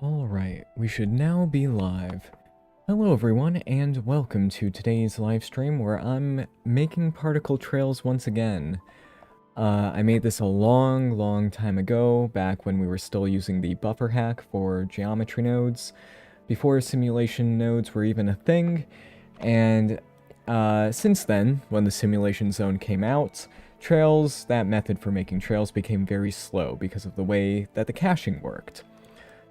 Alright, we should now be live. Hello everyone, and welcome to today's live stream where I'm making particle trails once again. I made this a long time ago, back when we were still using the buffer hack for geometry nodes, before simulation nodes were even a thing, and since then, when the simulation zone came out, trails, that method for making trails became very slow because of the way that the caching worked.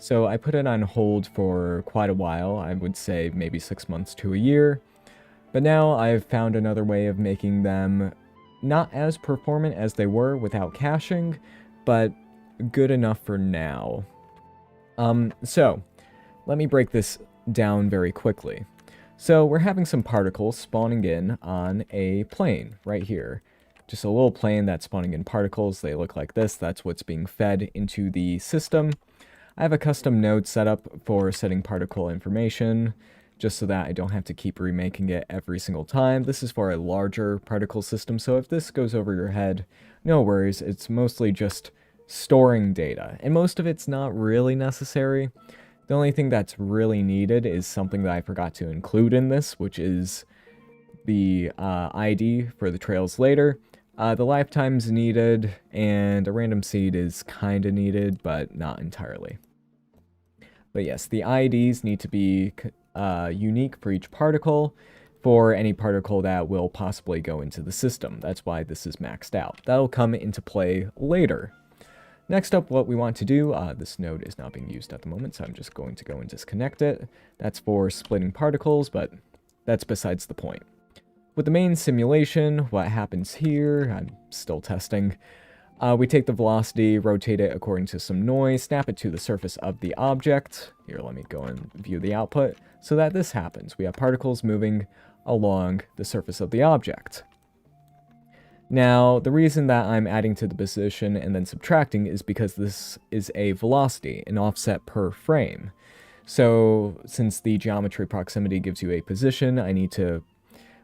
So I put it on hold for quite a while, I would say maybe 6 months to a year. But now I've found another way of making them not as performant as they were without caching, but good enough for now. So let me break this down very quickly. So we're having some particles spawning in on a plane right here. Just a little plane that's spawning in particles. They look like this. That's what's being fed into the system. I have a custom node set up for setting particle information, just so that I don't have to keep remaking it every single time. This is for a larger particle system, so if this goes over your head, no worries. It's mostly just storing data, and most of it's not really necessary. The only thing that's really needed is something that I forgot to include in this, which is the ID for the trails later. The lifetime's needed, and a random seed is kinda needed, but not entirely. But yes, the IDs need to be unique for each particle, for any particle that will possibly go into the system. That's why this is maxed out. That'll come into play later. Next up, what we want to do, this node is not being used at the moment, so I'm just going to go and disconnect it. That's for splitting particles, but that's besides the point. With the main simulation, what happens here, I'm still testing, we take the velocity, rotate it according to some noise, snap it to the surface of the object. Here, let me go and view the output, so that this happens. We have particles moving along the surface of the object. Now, the reason that I'm adding to the position and then subtracting is because this is a velocity, an offset per frame. So, since the geometry proximity gives you a position, I need to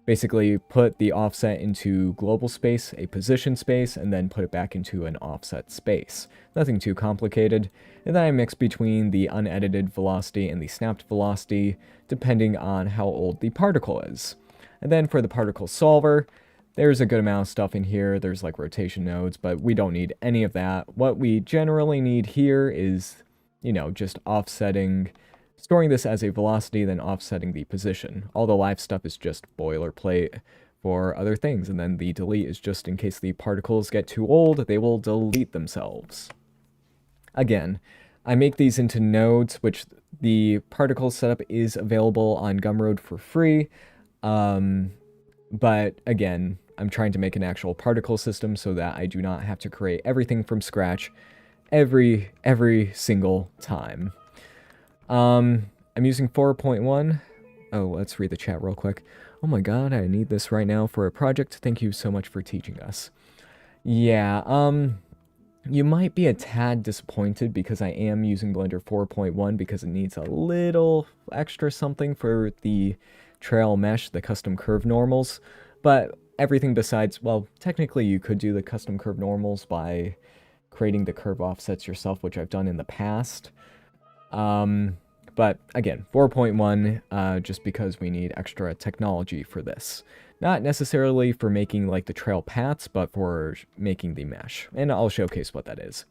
basically put the offset into global space, a position space, and then put it back into an offset space. Nothing too complicated. And then I mix between the unedited velocity and the snapped velocity, depending on how old the particle is. And then for the particle solver, there's a good amount of stuff in here. There's like rotation nodes, but we don't need any of that. What we generally need here is, just offsetting, storing this as a velocity, then offsetting the position. All the live stuff is just boilerplate for other things, and then the delete is just in case the particles get too old, they will delete themselves. Again, I make these into nodes, which the particle setup is available on Gumroad for free, but again, I'm trying to make an actual particle system so that I do not have to create everything from scratch every single time. I'm using 4.1. Oh, let's read the chat real quick. Oh my god, I need this right now for a project. Thank you so much for teaching us. Yeah, you might be a tad disappointed because I am using Blender 4.1 because it needs a little extra something for the trail mesh, the custom curve normals, but everything besides, well, technically you could do the custom curve normals by creating the curve offsets yourself, which I've done in the past. But again, 4.1, just because we need extra technology for this. Not necessarily for making like the trail paths, but for making the mesh. And I'll showcase what that is.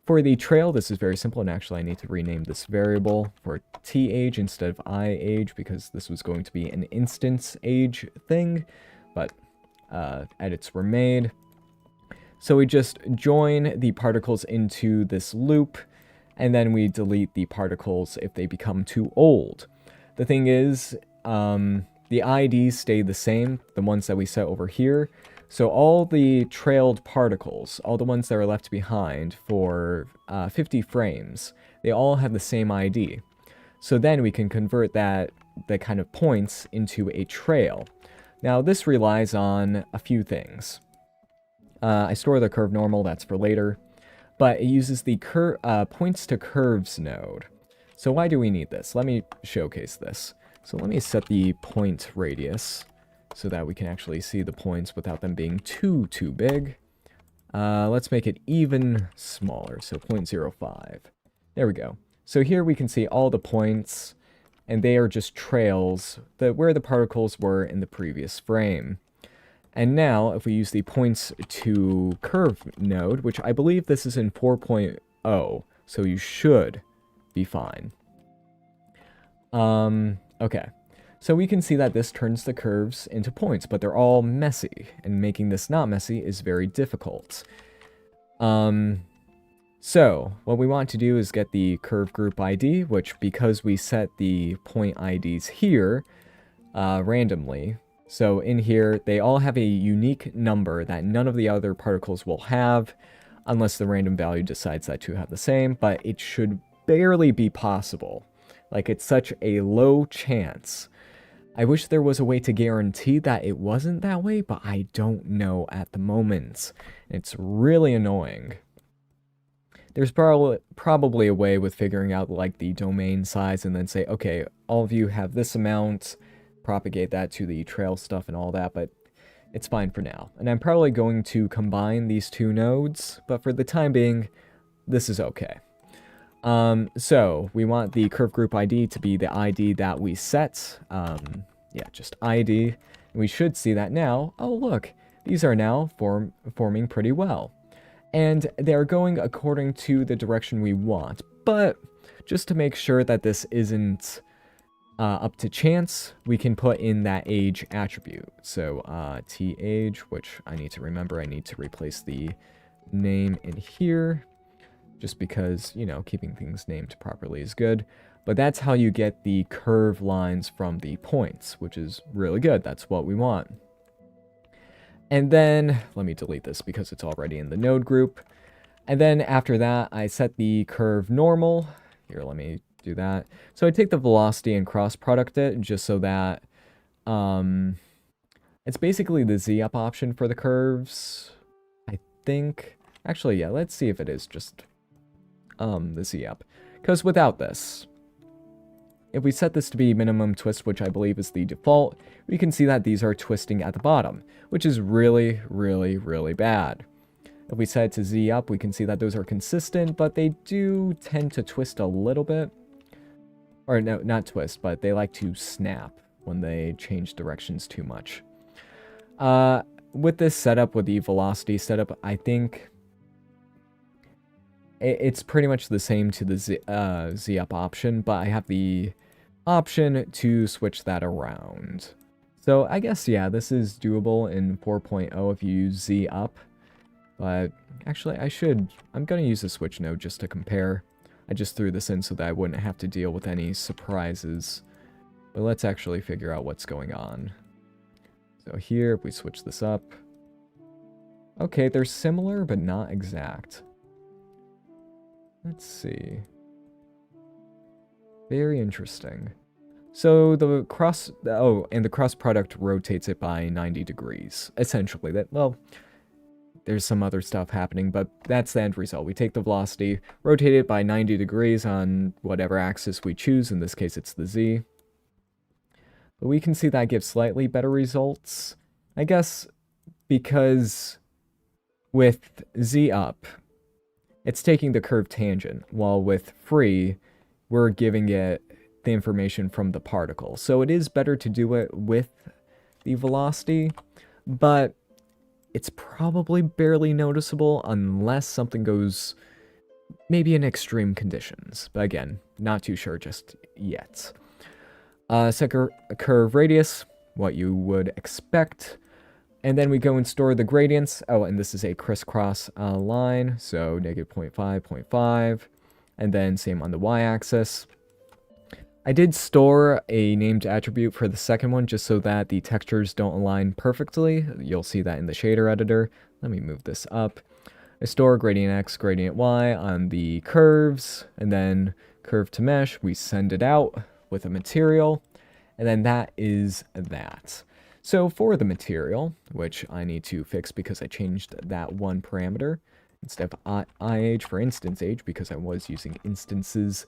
For the trail, this is very simple, and actually I need to rename this variable for tAge instead of iAge, because this was going to be an instance age thing, but edits were made. So we just join the particles into this loop, and then we delete the particles if they become too old. The thing is, the IDs stay the same, the ones that we set over here. So all the trailed particles, all the ones that are left behind for 50 frames, they all have the same ID. So then we can convert the kind of points into a trail. Now this relies on a few things. I store the curve normal, that's for later. But it uses the points to curves node. So why do we need this? Let me showcase this. So let me set the point radius so that we can actually see the points without them being too big. Let's make it even smaller, so 0.05. There we go. So here we can see all the points, and they are just trails where the particles were in the previous frame. And now, if we use the points to curve node, which I believe this is in 4.0, so you should be fine. Okay. So we can see that this turns the curves into points, but they're all messy, and making this not messy is very difficult. So what we want to do is get the curve group ID, which because we set the point IDs here randomly, so in here they all have a unique number that none of the other particles will have, unless the random value decides that to have the same, but it should barely be possible. Like, it's such a low chance. I wish there was a way to guarantee that it wasn't that way, but I don't know at the moment. It's really annoying. There's probably a way with figuring out, like, the domain size and then say, okay, all of you have this amount, propagate that to the trail stuff and all that, but it's fine for now. And I'm probably going to combine these two nodes, but for the time being, this is okay. So we want the curve group ID to be the ID that we set. Yeah, just ID. And we should see that now. Oh, look, these are now forming pretty well. And they're going according to the direction we want. But just to make sure that this isn't up to chance, we can put in that age attribute. So TAge, which I need to remember, I need to replace the name in here. Just because, you know, keeping things named properly is good. But that's how you get the curve lines from the points, which is really good. That's what we want. And then, let me delete this because it's already in the node group. And then after that, I set the curve normal. Here, let me do that. So I take the velocity and cross product it just so that it's basically the z-up option for the curves, I think. Actually, yeah, let's see if it is just the z-up. Because without this, if we set this to be minimum twist, which I believe is the default, we can see that these are twisting at the bottom, which is really, really, really bad. If we set it to z-up, we can see that those are consistent, but they do tend to twist a little bit. Or no, not twist, but they like to snap when they change directions too much. With this setup, with the velocity setup, I think it's pretty much the same to the z-up option, but I have the option to switch that around. So I guess, yeah, this is doable in 4.0 if you use z-up. But actually, I'm going to use a switch node just to compare. I just threw this in so that I wouldn't have to deal with any surprises. But let's actually figure out what's going on. So here, if we switch this up. Okay, they're similar, but not exact. Let's see. Very interesting. So the cross product rotates it by 90 degrees. Essentially, well, there's some other stuff happening, but that's the end result. We take the velocity, rotate it by 90 degrees on whatever axis we choose. In this case, it's the z. But we can see that gives slightly better results. I guess because with z up, it's taking the curved tangent, while with free, we're giving it the information from the particle. So it is better to do it with the velocity, but it's probably barely noticeable unless something goes maybe in extreme conditions. But again, not too sure just yet. Set curve radius, what you would expect. And then we go and store the gradients. Oh, and this is a crisscross line, so negative 0.5, 0.5, and then same on the y-axis. I did store a named attribute for the second one just so that the textures don't align perfectly. You'll see that in the shader editor. Let me move this up. I store gradient x, gradient y on the curves, and then curve to mesh, we send it out with a material, and then that is that. So for the material, which I need to fix because I changed that one parameter, instead of IAge for instance age, because I was using instances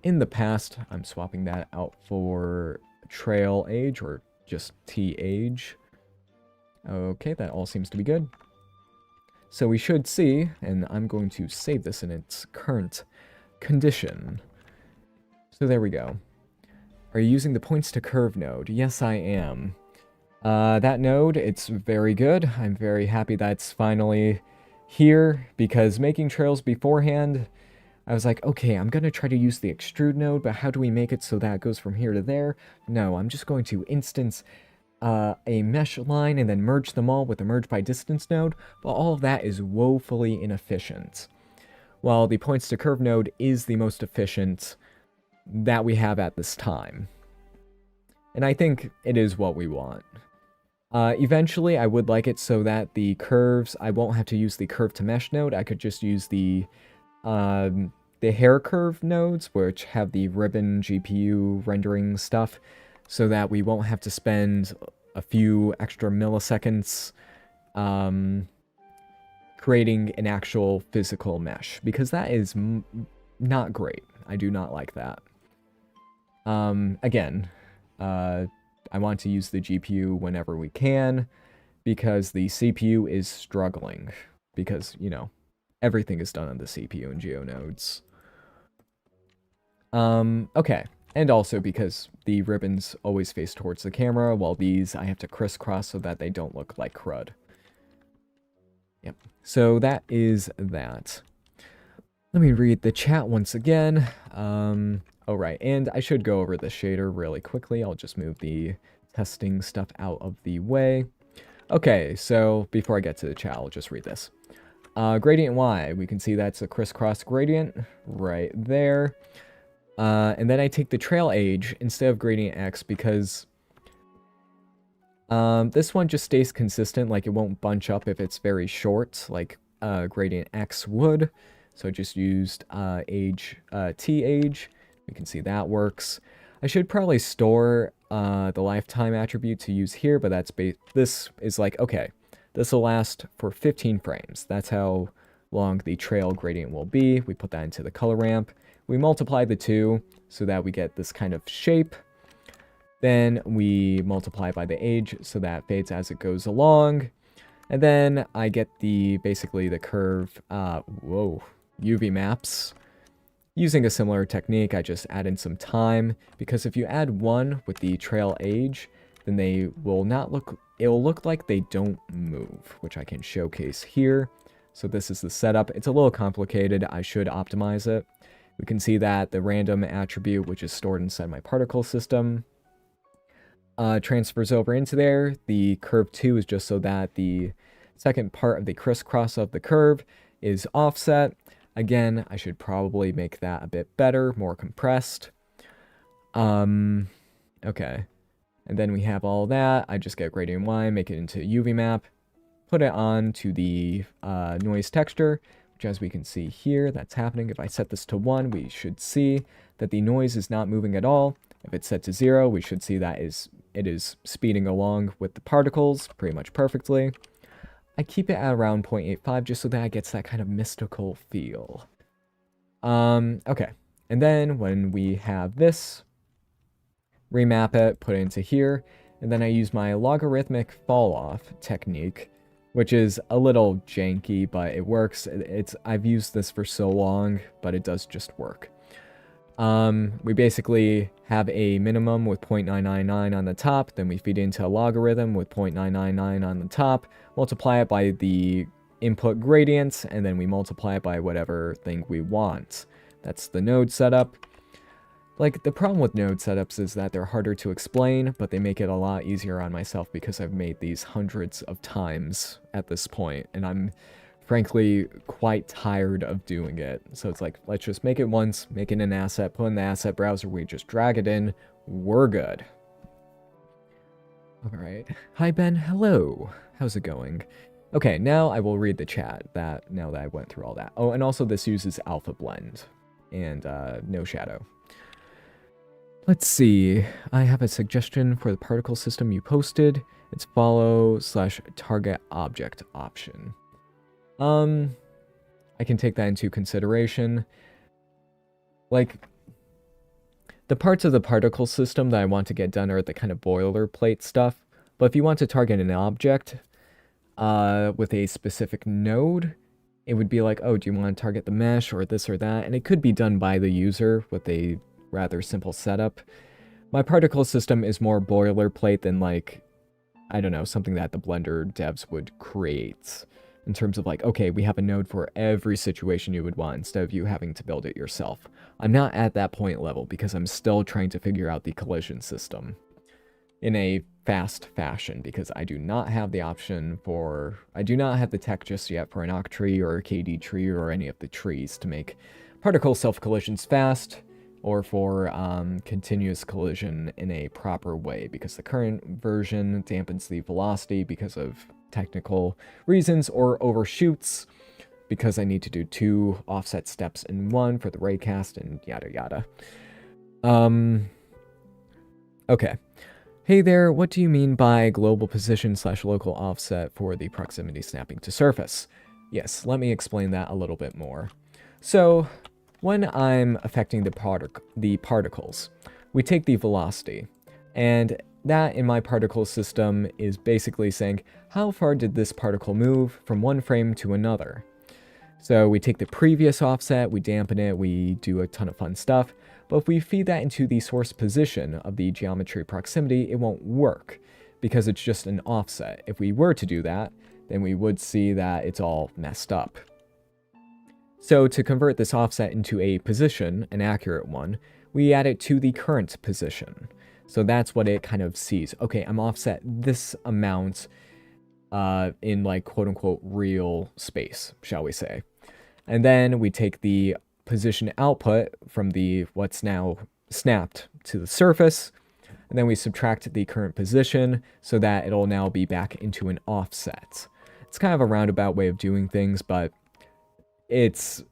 in the past, I'm swapping that out for trail age, or just TAge. Okay, that all seems to be good. So we should see, and I'm going to save this in its current condition. So there we go. Are you using the points to curve node? Yes, I am. That node, it's very good. I'm very happy that's finally here, because making trails beforehand, I was like, okay, I'm gonna try to use the extrude node, but how do we make it so that it goes from here to there? No, I'm just going to instance a mesh line and then merge them all with the merge by distance node, but all of that is woefully inefficient. While the points to curve node is the most efficient that we have at this time. And I think it is what we want. Eventually, I would like it so that the curves, I won't have to use the curve to mesh node. I could just use the hair curve nodes, which have the ribbon GPU rendering stuff, so that we won't have to spend a few extra milliseconds creating an actual physical mesh, because that is not great. I do not like that. Again, I want to use the GPU whenever we can, because the CPU is struggling, because, you know, everything is done on the CPU in GeoNodes. Okay, and also because the ribbons always face towards the camera, while these I have to crisscross so that they don't look like crud. Yep, so that is that. Let me read the chat once again. Oh, right, and I should go over the shader really quickly. I'll just move the testing stuff out of the way. Okay, so before I get to the chat, I'll just read this. Gradient Y, we can see that's a crisscross gradient right there. And then I take the trail age instead of gradient X because this one just stays consistent, like it won't bunch up if it's very short, like gradient X would. So I just used age, T age. We can see that works. I should probably store the lifetime attribute to use here, but that's this is like, okay, this will last for 15 frames. That's how long the trail gradient will be. We put that into the color ramp. We multiply the two so that we get this kind of shape. Then we multiply by the age so that fades as it goes along. And then I get basically the curve, UV maps. Using a similar technique, I just add in some time, because if you add 1 with the trail age, then they will not look, it will look like they don't move, which I can showcase here. So this is the setup. It's a little complicated. I should optimize it. We can see that the random attribute, which is stored inside my particle system, transfers over into there. The curve 2 is just so that the second part of the crisscross of the curve is offset. Again, I should probably make that a bit better, more compressed. Okay. And then we have all that. I just get gradient Y, make it into UV map, put it on to the noise texture, which as we can see here, that's happening. If I set this to 1, we should see that the noise is not moving at all. If it's set to 0, we should see that it is speeding along with the particles pretty much perfectly. I keep it at around 0.85 just so that it gets that kind of mystical feel. Okay. And then when we have this, remap it, put it into here, and then I use my logarithmic fall off technique, which is a little janky, but it works. I've used this for so long, but it does just work. We basically have a minimum with 0.999 on the top, then we feed into a logarithm with 0.999 on the top, multiply it by the input gradients, and then we multiply it by whatever thing we want. That's the node setup. Like, the problem with node setups is that they're harder to explain, but they make it a lot easier on myself because I've made these hundreds of times at this point, and I'm frankly quite tired of doing it. So it's like, let's just make it once, make it an asset, put in the asset browser, we just drag it in, we're good. Alright. Hi Ben, hello. How's it going? Okay, now I will read the chat now that I went through all that. Oh, and also this uses Alpha Blend and no shadow. Let's see. I have a suggestion for the particle system you posted. It's follow/target object option. I can take that into consideration. Like, the parts of the particle system that I want to get done are the kind of boilerplate stuff. But if you want to target an object with a specific node, it would be like, oh, do you want to target the mesh or this or that? And it could be done by the user with a rather simple setup. My particle system is more boilerplate than, like, I don't know, something that the Blender devs would create. In terms of like, okay, we have a node for every situation you would want instead of you having to build it yourself. I'm not at that point level because I'm still trying to figure out the collision system in a fast fashion because I do not have the option for, I do not have the tech just yet for an octree or a KD tree or any of the trees to make particle self-collisions fast or for continuous collision in a proper way because the current version dampens the velocity because of technical reasons or overshoots because I need to do 2 offset steps in 1 for the raycast and yada yada. Okay. Hey there, what do you mean by global position / local offset for the proximity snapping to surface? Yes, let me explain that a little bit more. So, when I'm affecting the particles, we take the velocity, and that in my particle system is basically saying, how far did this particle move from one frame to another? So we take the previous offset, we dampen it, we do a ton of fun stuff, but if we feed that into the source position of the geometry proximity, it won't work, because it's just an offset. If we were to do that, then we would see that it's all messed up. So to convert this offset into a position, an accurate one, we add it to the current position. So that's what it kind of sees. Okay, I'm offset this amount in like quote-unquote real space, shall we say. And then we take the position output from the what's now snapped to the surface, and then we subtract the current position so that it'll now be back into an offset. It's kind of a roundabout way of doing things, but it's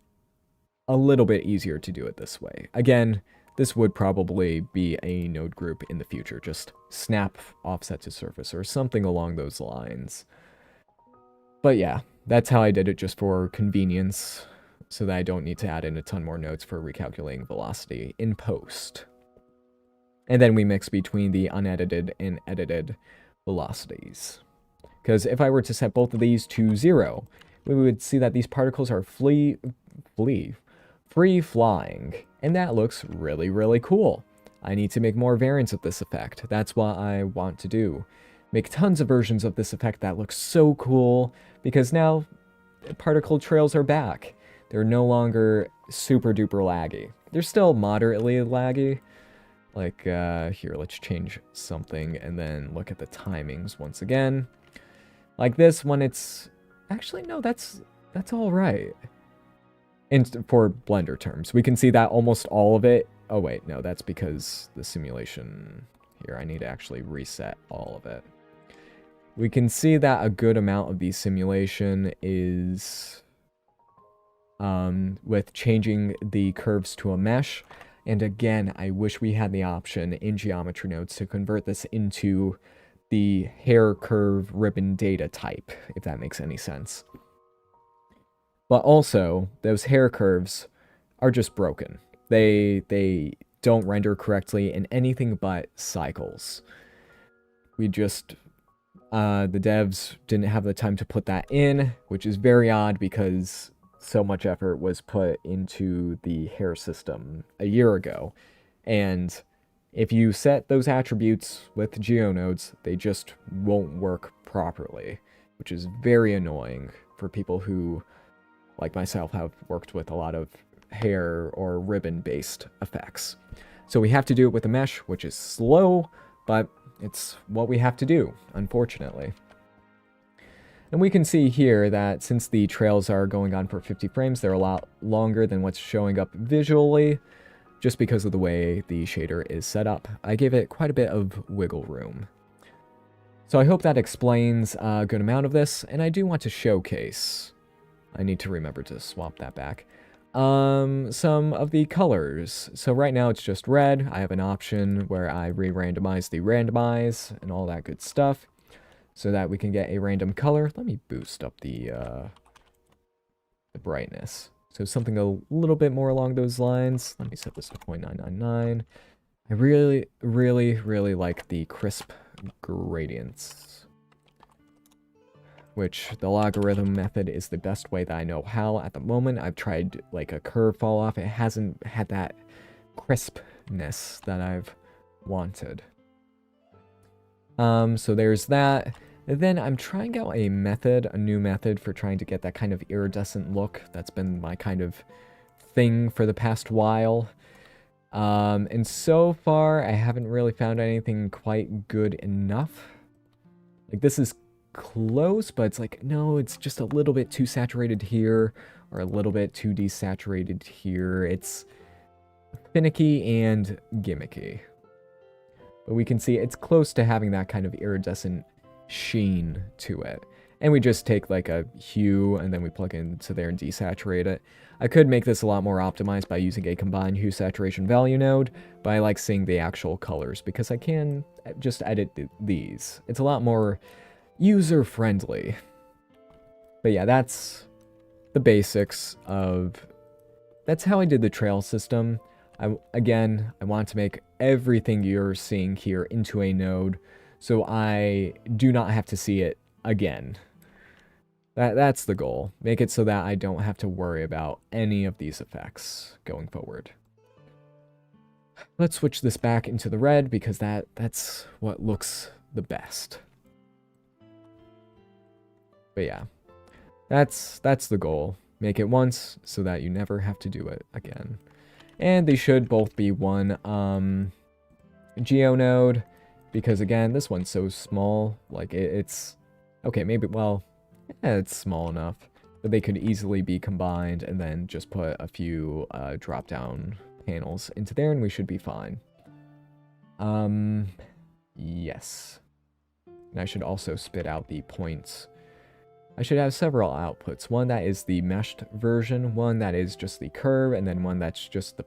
a little bit easier to do it this way. Again, this would probably be a node group in the future, just snap offset to surface or something along those lines. But yeah, that's how I did it just for convenience, so that I don't need to add in a ton more nodes for recalculating velocity in post. And then we mix between the unedited and edited velocities. Because if I were to set both of these to 0, we would see that these particles are free flying, and that looks really, really cool. I need to make more variants of this effect. That's what I want to do. Make tons of versions of this effect that looks so cool, because now particle trails are back. They're no longer super duper laggy. They're still moderately laggy. Like, here, let's change something and then look at the timings once again. Like this, when it's... Actually, no, that's all right. For Blender terms, we can see that almost all of it... Oh, wait, no, that's because the simulation... Here, I need to actually reset all of it. We can see that a good amount of the simulation is... with changing the curves to a mesh. And again, I wish we had the option in geometry nodes to convert this into the hair curve ribbon data type, if that makes any sense. But also, those hair curves are just broken. They don't render correctly in anything but cycles. We just... the devs didn't have the time to put that in, which is very odd because so much effort was put into the hair system a year ago. And if you set those attributes with GeoNodes, they just won't work properly, which is very annoying for people who, like myself, have worked with a lot of hair or ribbon-based effects. So we have to do it with a mesh, which is slow, but it's what we have to do, unfortunately. And we can see here that since the trails are going on for 50 frames, they're a lot longer than what's showing up visually, just because of the way the shader is set up. I gave it quite a bit of wiggle room. So I hope that explains a good amount of this, and I do want to showcase... I need to remember to swap that back. Some of the colors. So right now it's just red. I have an option where I re-randomize the randomize and all that good stuff, so that we can get a random color. Let me boost up the brightness. So something a little bit more along those lines. Let me set this to 0.999. I really, really, really like the crisp gradients, which the logarithm method is the best way that I know how at the moment. I've tried like a curve fall off. It hasn't had that crisp uniqueness that I've wanted. So there's that. And then I'm trying out a new method for trying to get that kind of iridescent look. That's been my kind of thing for the past while. And so far, I haven't really found anything quite good enough. Like, this is close, but it's like, no, it's just a little bit too saturated here, or a little bit too desaturated here. It's finicky and gimmicky. But we can see it's close to having that kind of iridescent sheen to it. And we just take like a hue and then we plug it into there and desaturate it. I could make this a lot more optimized by using a combined hue saturation value node, but I like seeing the actual colors because I can just edit these. It's a lot more user-friendly. But yeah, that's the basics of... That's how I did the trail system. Again, I want to make everything you're seeing here into a node, so I do not have to see it again. That's the goal. Make it so that I don't have to worry about any of these effects going forward. Let's switch this back into the red because that's what looks the best. But yeah, that's the goal. Make it once so that you never have to do it again. And they should both be one geo node, because again, this one's so small. Like it's okay, maybe, well, yeah, it's small enough that they could easily be combined and then just put a few drop down panels into there and we should be fine. Yes. And I should also spit out the points. I should have several outputs. One that is the meshed version, one that is just the curve, and then one that's just the...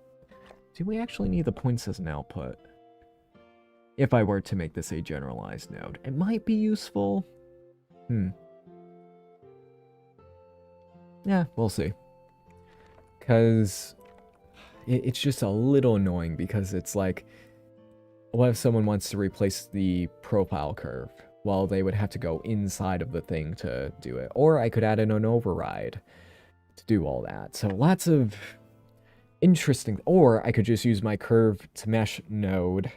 Do we actually need the points as an output? If I were to make this a generalized node. It might be useful. Yeah, we'll see. Because it's just a little annoying because it's like, what if someone wants to replace the profile curve? Well, they would have to go inside of the thing to do it. Or I could add in an override to do all that. So lots of interesting... Or I could just use my curve to mesh node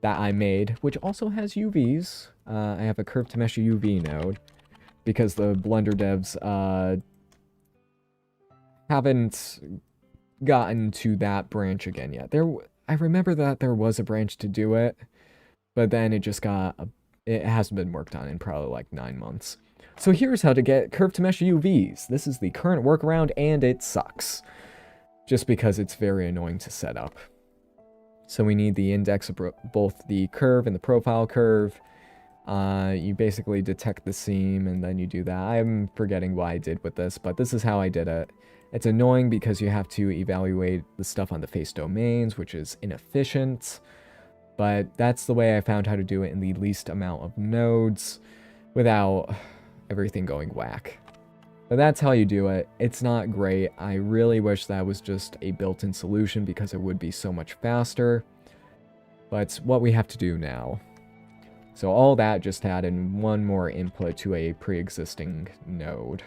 that I made, which also has UVs. I have a curve to mesh UV node because the Blender devs haven't gotten to that branch again yet. I remember that there was a branch to do it, but then it just got... It hasn't been worked on in probably like 9 months. So here's how to get curve to mesh UVs. This is the current workaround, and it sucks. Just because it's very annoying to set up. So we need the index of both the curve and the profile curve. You basically detect the seam, and then you do that. I'm forgetting what I did with this, but this is how I did it. It's annoying because you have to evaluate the stuff on the face domains, which is inefficient. But that's the way I found how to do it in the least amount of nodes without everything going whack. But that's how you do it. It's not great. I really wish that was just a built-in solution because it would be so much faster. But it's what we have to do now. So all that just added one more input to a pre-existing node,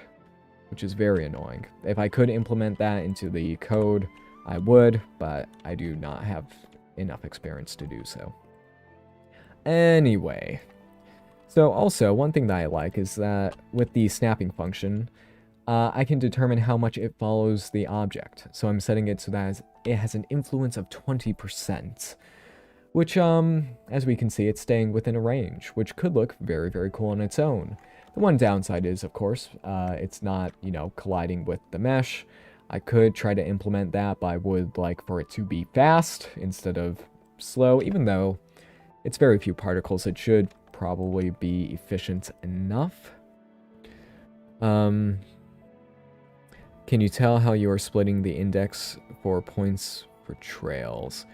which is very annoying. If I could implement that into the code, I would, but I do not have enough experience to do so. Anyway, so also one thing that I like is that with the snapping function, I can determine how much it follows the object. So I'm setting it so that it has an influence of 20%, which, as we can see, it's staying within a range, which could look very, very cool on its own. The one downside is, of course, it's not, colliding with the mesh. I could try to implement that, but I would like for it to be fast instead of slow, even though it's very few particles. It should probably be efficient enough. Can you tell how you are splitting the index for points for trails?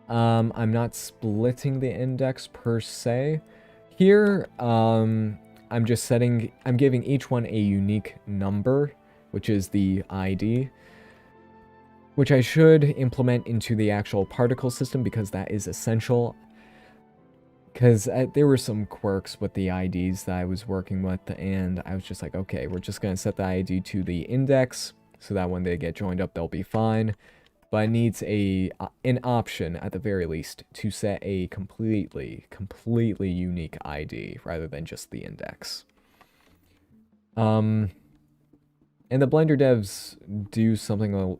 I'm not splitting the index per se. Here, I'm giving each one a unique number, which is the ID, which I should implement into the actual particle system because that is essential. Because there were some quirks with the IDs that I was working with, and I was just like, okay, we're just going to set the ID to the index so that when they get joined up, they'll be fine. but it needs an option at the very least to set a completely unique ID rather than just the index. And the Blender devs do something.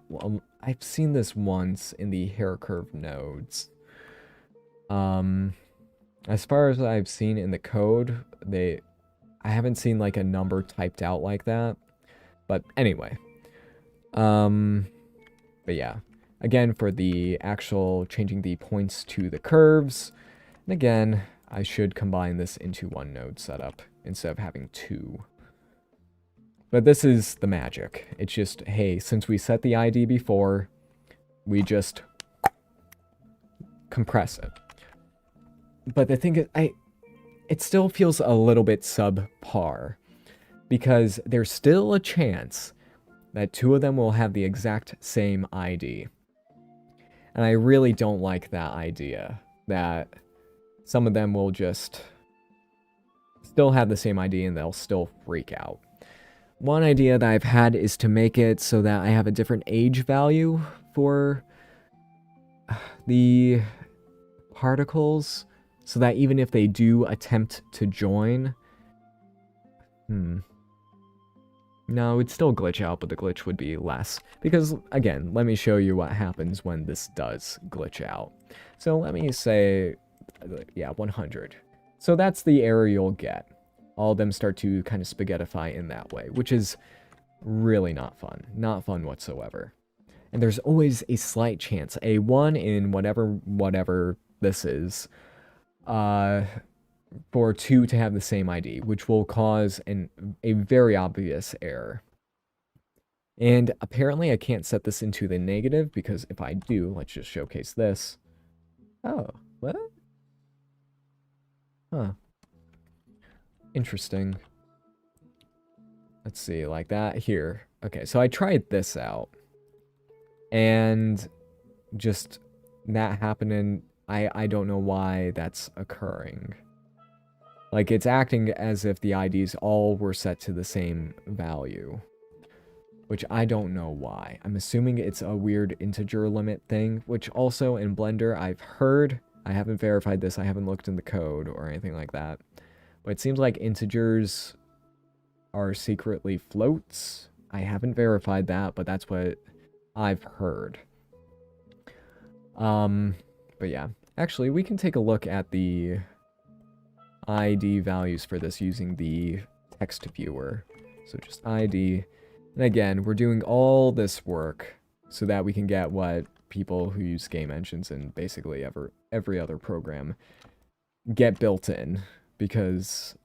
I've seen this once in the hair curve nodes. As far as I've seen in the code, I haven't seen like a number typed out like that. But anyway. But yeah. Again, for the actual changing the points to the curves, and again, I should combine this into one node setup instead of having two. But this is the magic. It's just, hey, since we set the ID before, we just compress it. But the thing is, it still feels a little bit subpar, because there's still a chance that two of them will have the exact same ID. And I really don't like that idea, that some of them will just still have the same ID and they'll still freak out. One idea that I've had is to make it so that I have a different age value for the particles, so that even if they do attempt to join, no, it'd still glitch out, but the glitch would be less. Because, again, let me show you what happens when this does glitch out. So let me say, yeah, 100. So that's the error you'll get. All of them start to kind of spaghettify in that way, which is really not fun. Not fun whatsoever. And there's always a slight chance, a 1 in whatever this is, for two to have the same ID, which will cause a very obvious error. And apparently I can't set this into the negative, because if I do, let's just showcase this. Oh, what? Huh. Interesting. Let's see, like that here. Okay, so I tried this out. And just that happening, I don't know why that's occurring. Like, it's acting as if the IDs all were set to the same value. Which I don't know why. I'm assuming it's a weird integer limit thing, which also in Blender I've heard. I haven't verified this, I haven't looked in the code or anything like that. But it seems like integers are secretly floats. I haven't verified that, but that's what I've heard. But yeah. Actually, we can take a look at the ID values for this using the text viewer. So just ID. And again, we're doing all this work so that we can get what people who use game engines and basically every other program get built in. Because,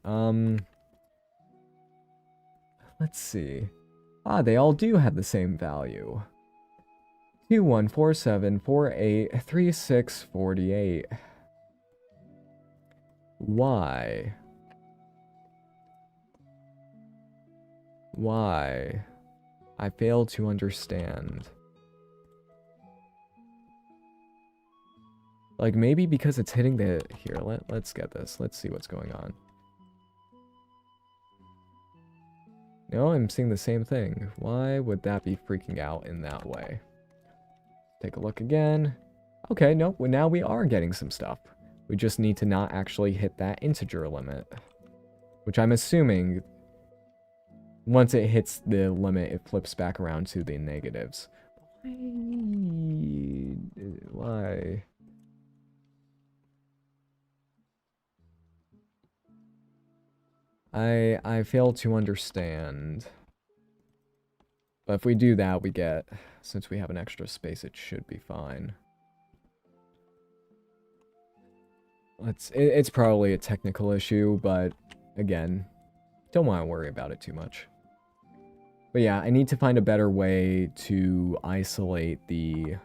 let's see. Ah, they all do have the same value. 2147483648. Why? Why? I fail to understand. Like, maybe because it's hitting the... Here, let's get this. Let's see what's going on. No, I'm seeing the same thing. Why would that be freaking out in that way? Take a look again. Okay, nope, well, now we are getting some stuff. We just need to not actually hit that integer limit. Which I'm assuming, once it hits the limit, it flips back around to the negatives. Why? I fail to understand. But if we do that, we get, since we have an extra space, it should be fine. It's probably a technical issue, but again, don't want to worry about it too much. But yeah, I need to find a better way to isolate the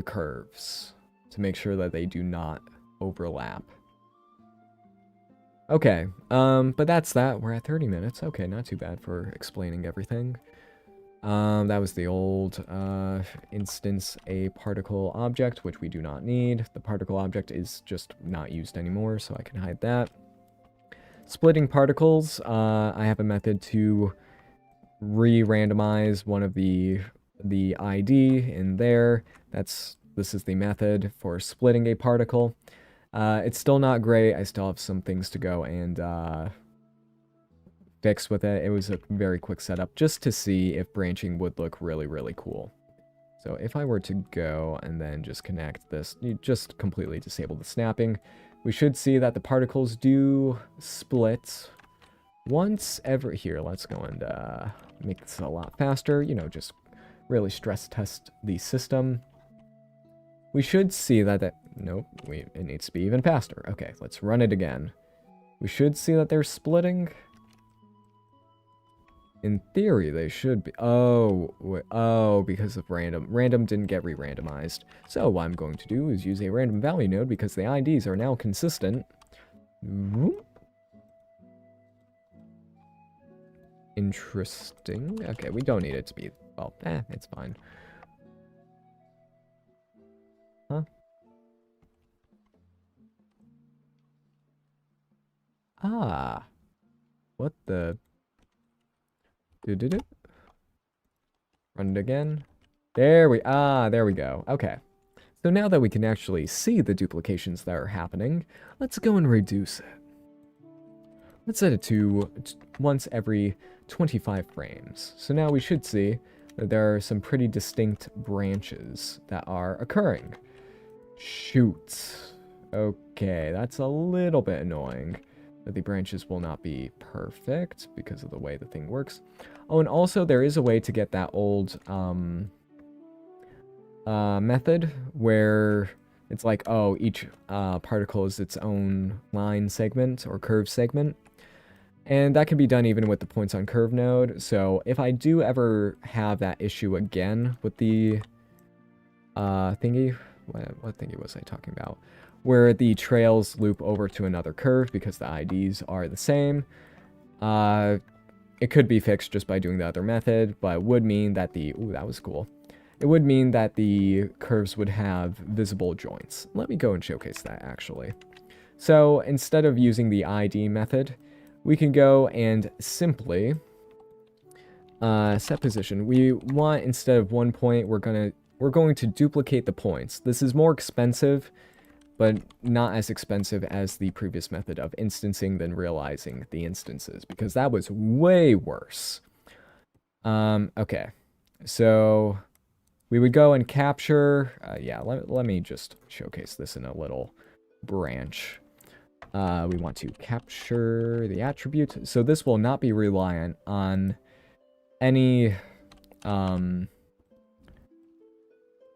curves to make sure that they do not overlap. Okay, but that's that. We're at 30 minutes. Okay, not too bad for explaining everything. That was the old instance a particle object, which we do not need. The particle object is just not used anymore, so I can hide that. Splitting particles, I have a method to re-randomize one of the the ID in there. This is the method for splitting a particle. It's still not great. I still have some things to go and fix with it. It was a very quick setup just to see if branching would look really, really cool. So if I were to go and then just connect this, you just completely disable the snapping, we should see that the particles do split once every... Here, let's go and make this a lot faster, you know, just really stress test the system. We should see that... Nope, it needs to be even faster. Okay, let's run it again. We should see that they're splitting. In theory, they should be... Oh, because of random. Random didn't get re-randomized. So what I'm going to do is use a random value node because the IDs are now consistent. Interesting. Okay, we don't need it to be... Well, it's fine. Huh? Ah. What the... Run it again. There we go. Okay. So now that we can actually see the duplications that are happening, let's go and reduce it. Let's set it to once every 25 frames. So now we should see that there are some pretty distinct branches that are occurring. Shoot. Okay, that's a little bit annoying. That the branches will not be perfect because of the way the thing works. Oh, and also there is a way to get that old method where it's like, oh, each particle is its own line segment or curve segment. And that can be done even with the points on curve node. So if I do ever have that issue again with the thingy, what thingy was I talking about? Where the trails loop over to another curve because the IDs are the same. It could be fixed just by doing the other method, but it would mean that the... Ooh, that was cool. It would mean that the curves would have visible joints. Let me go and showcase that, actually. So instead of using the ID method, we can go and simply set position. We want, instead of 1 point, we're going to duplicate the points. This is more expensive, but not as expensive as the previous method of instancing than realizing the instances, because that was way worse. Okay, so we would go and capture, let me just showcase this in a little branch. We want to capture the attribute, so this will not be reliant on any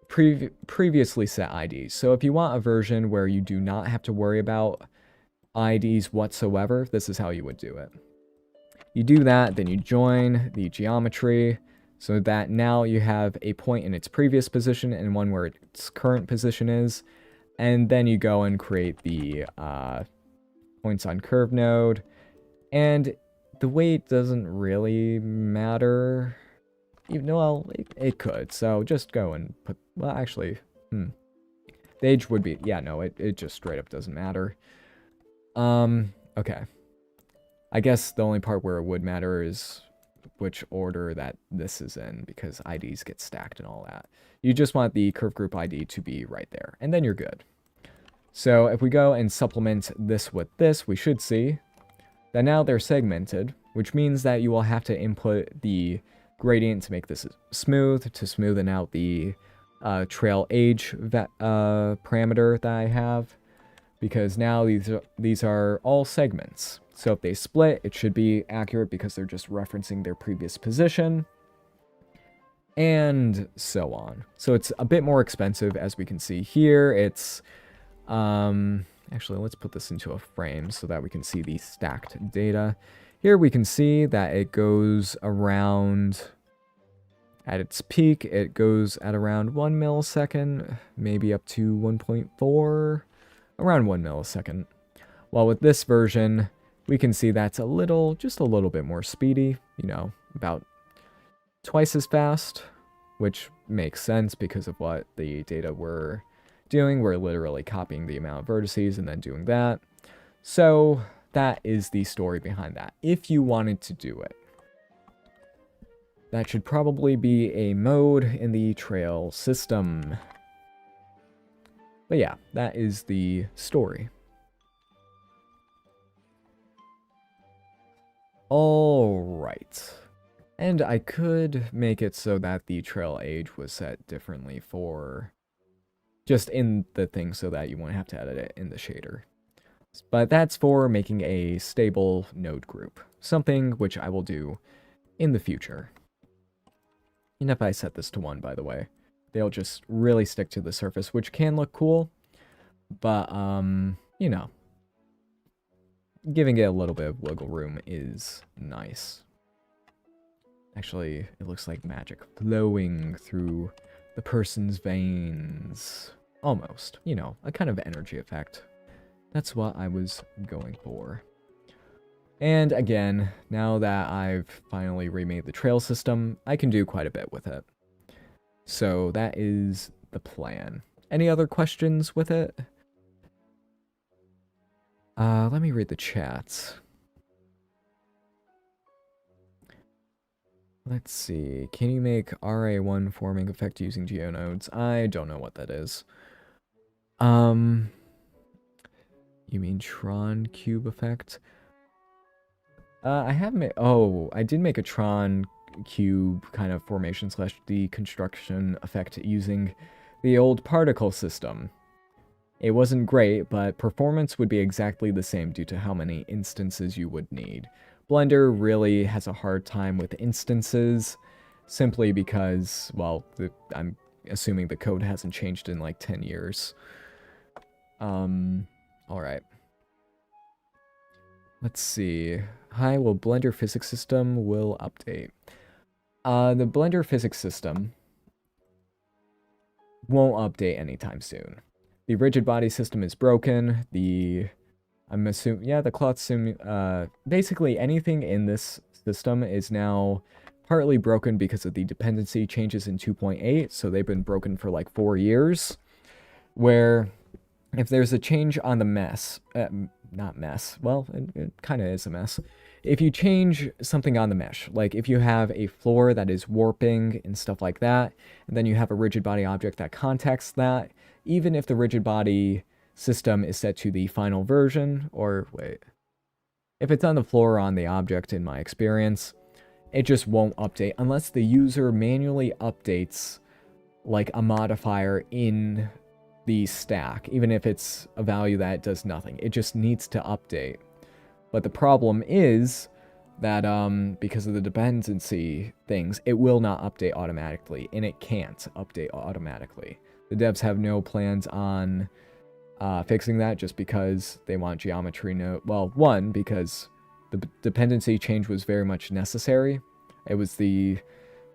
previously set IDs. So if you want a version where you do not have to worry about IDs whatsoever, this is how you would do it. You do that, then you join the geometry so that now you have a point in its previous position and one where its current position is, and then you go and create the points on curve node, and the weight doesn't really matter. Well, it could, so just go and put... Well, actually, the age would be... Yeah, no, it just straight up doesn't matter. Okay. I guess the only part where it would matter is which order that this is in, because IDs get stacked and all that. You just want the curve group ID to be right there, and then you're good. So if we go and supplement this with this, we should see that now they're segmented, which means that you will have to input the gradient to make this smooth, to smoothen out the trail age parameter that I have, because now these are all segments. So if they split, it should be accurate because they're just referencing their previous position, and so on. So it's a bit more expensive, as we can see here. It's actually, let's put this into a frame so that we can see the stacked data. Here we can see that it goes around, at its peak, it goes at around 1 millisecond, maybe up to 1.4, around 1 millisecond. While with this version, we can see that's just a little bit more speedy, you know, about twice as fast, which makes sense because of what the data we're doing. We're literally copying the amount of vertices and then doing that. So that is the story behind that, if you wanted to do it. that should probably be a mode in the trail system. But yeah, that is the story. Alright. And I could make it so that the trail age was set differently for just in the thing so that you won't have to edit it in the shader. But that's for making a stable node group, something which I will do in the future. And if I set this to 1, by the way, they'll just really stick to the surface, which can look cool, but, you know, giving it a little bit of wiggle room is nice. Actually, it looks like magic flowing through the person's veins. Almost, you know, a kind of energy effect. That's what I was going for. And again, now that I've finally remade the trail system, I can do quite a bit with it. So that is the plan. Any other questions with it? Let me read the chats. Let's see. Can you make RA1 forming effect using geonodes? I don't know what that is. You mean Tron cube effect? I have made. Oh, I did make a Tron cube kind of formation slash deconstruction effect using the old particle system. It wasn't great, but performance would be exactly the same due to how many instances you would need. Blender really has a hard time with instances, simply because, well, I'm assuming the code hasn't changed in like 10 years. Alright. Let's see. Hi, well, Blender physics system will update. The Blender physics system won't update anytime soon. The rigid body system is broken. I'm assuming, yeah, the cloth sim, basically anything in this system is now partly broken because of the dependency changes in 2.8, so they've been broken for like 4 years, where if there's a change on the mess, not mess, well, it kind of is a mess. If you change something on the mesh, like if you have a floor that is warping and stuff like that, and then you have a rigid body object that contacts that, even if the rigid body system is set to the final version, or wait, if it's on the floor or on the object in my experience, it just won't update unless the user manually updates like a modifier in the stack, even if it's a value that does nothing. It just needs to update. But the problem is that because of the dependency things, it will not update automatically, and it can't update automatically. The devs have no plans on fixing that just because they want geometry node. Well, one, because the dependency change was very much necessary. It was the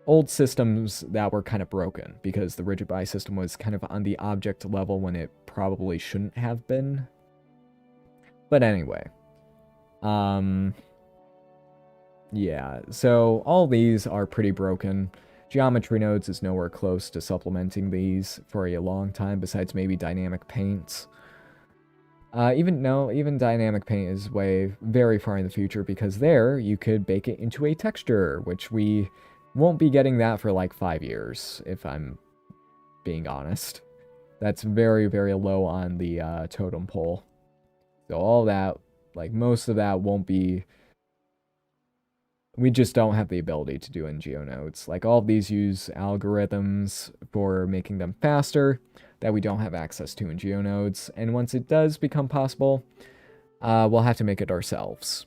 old systems that were kind of broken because the rigid body system was kind of on the object level when it probably shouldn't have been. But anyway, yeah, so all these are pretty broken. Geometry nodes is nowhere close to supplementing these for a long time, besides maybe dynamic paints. Even dynamic paint is very far in the future, because there you could bake it into a texture, which we won't be getting that for like 5 years, if I'm being honest. That's very, very low on the totem pole. So all that, like most of that won't be... We just don't have the ability to do in GeoNodes. Like all of these use algorithms for making them faster that we don't have access to in GeoNodes. And once it does become possible, we'll have to make it ourselves.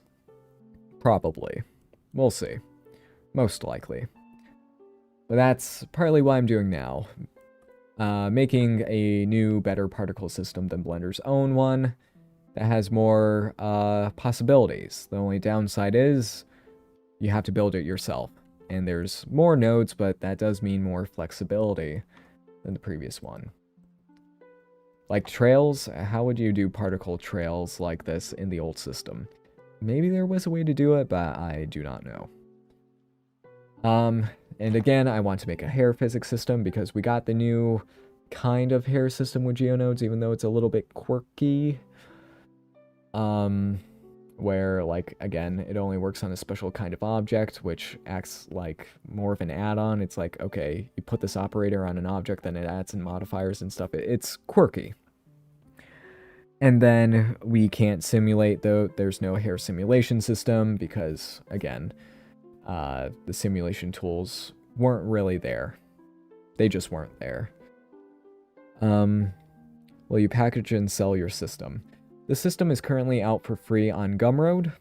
Probably. We'll see. Most likely. But that's partly what I'm doing now. Making a new, better particle system than Blender's own one that has more possibilities. The only downside is you have to build it yourself. And there's more nodes, but that does mean more flexibility than the previous one. Like trails, how would you do particle trails like this in the old system? Maybe there was a way to do it, but I do not know. And again, I want to make a hair physics system because we got the new kind of hair system with GeoNodes, even though it's a little bit quirky. where, like, again, it only works on a special kind of object, which acts like more of an add-on. It's like, okay, you put this operator on an object, then it adds in modifiers and stuff. It's quirky. And then we can't simulate, though. There's no hair simulation system because, again, the simulation tools weren't really there. They just weren't there. Will you package and sell your system? The system is currently out for free on Gumroad.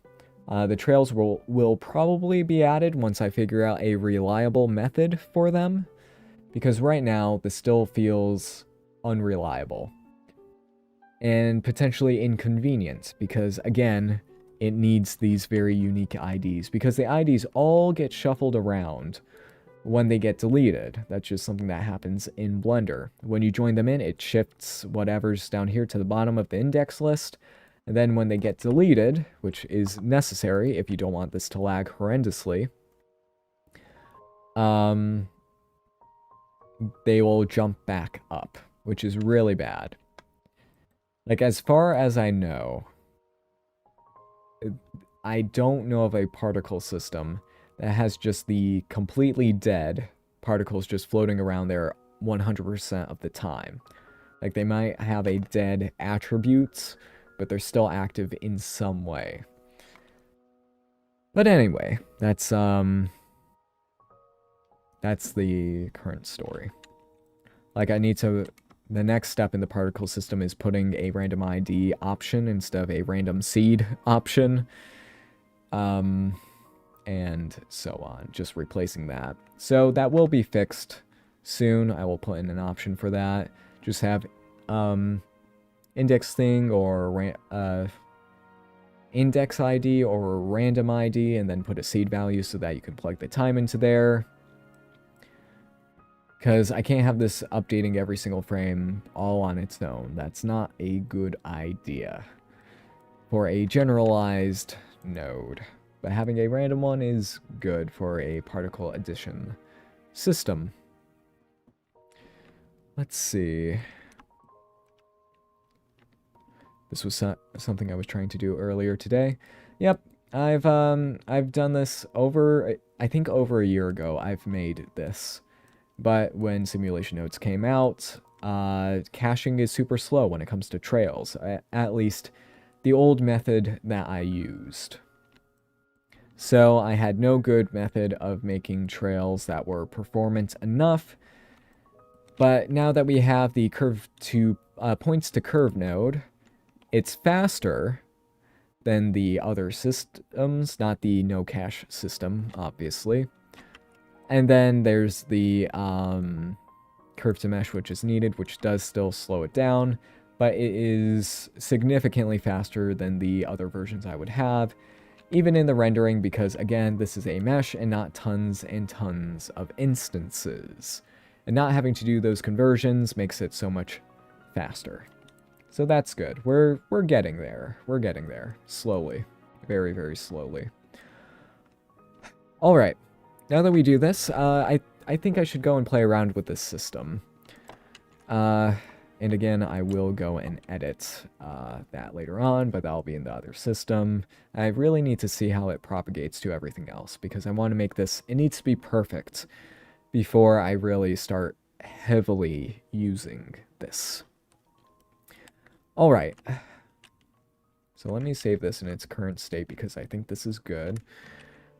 The trails will probably be added once I figure out a reliable method for them, because right now this still feels unreliable and potentially inconvenient, because again, it needs these very unique IDs, because the IDs all get shuffled around when they get deleted. That's just something that happens in Blender. When you join them in, it shifts whatever's down here to the bottom of the index list, and then when they get deleted, which is necessary if you don't want this to lag horrendously, they will jump back up, which is really bad. Like, as far as I know, I don't know of a particle system that has just the completely dead particles just floating around there 100% of the time. Like, they might have a dead attributes, but they're still active in some way. But anyway, that's the current story. Like, the next step in the particle system is putting a random ID option instead of a random seed option. And so on, just replacing that. So that will be fixed soon. I will put in an option for that. Just have index thing or index ID or random ID, and then put a seed value so that you can plug the time into there. Because I can't have this updating every single frame all on its own. That's not a good idea for a generalized node. But having a random one is good for a particle addition system. Let's see. This was something I was trying to do earlier today. Yep, I've done this I think over a year ago. I've made this. But when simulation nodes came out, caching is super slow when it comes to trails. At least the old method that I used. So I had no good method of making trails that were performant enough. But now that we have the points to curve node, it's faster than the other systems, not the no cache system, obviously. And then there's the curve to mesh, which is needed, which does still slow it down, but it is significantly faster than the other versions I would have, even in the rendering, because again, this is a mesh and not tons and tons of instances. And not having to do those conversions makes it so much faster. So that's good. We're getting there. We're getting there. Slowly. Very, very slowly. Alright. Now that we do this, I think I should go and play around with this system. And again, I will go and edit that later on, but that'll be in the other system. I really need to see how it propagates to everything else, because I want to make this, it needs to be perfect before I really start heavily using this. Alright. So let me save this in its current state, because I think this is good.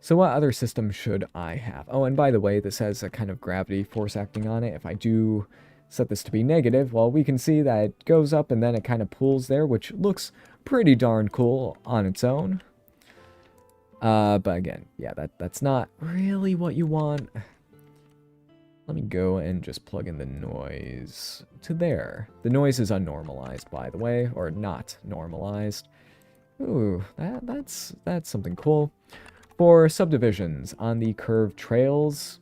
So what other system should I have? Oh, and by the way, this has a kind of gravity force acting on it. If I do set this to be negative, well, we can see that it goes up and then it kind of pulls there, which looks pretty darn cool on its own. But again, yeah, that's not really what you want. Let me go and just plug in the noise to there. The noise is unnormalized, by the way, or not normalized. Ooh, that's something cool. For subdivisions on the curved trails,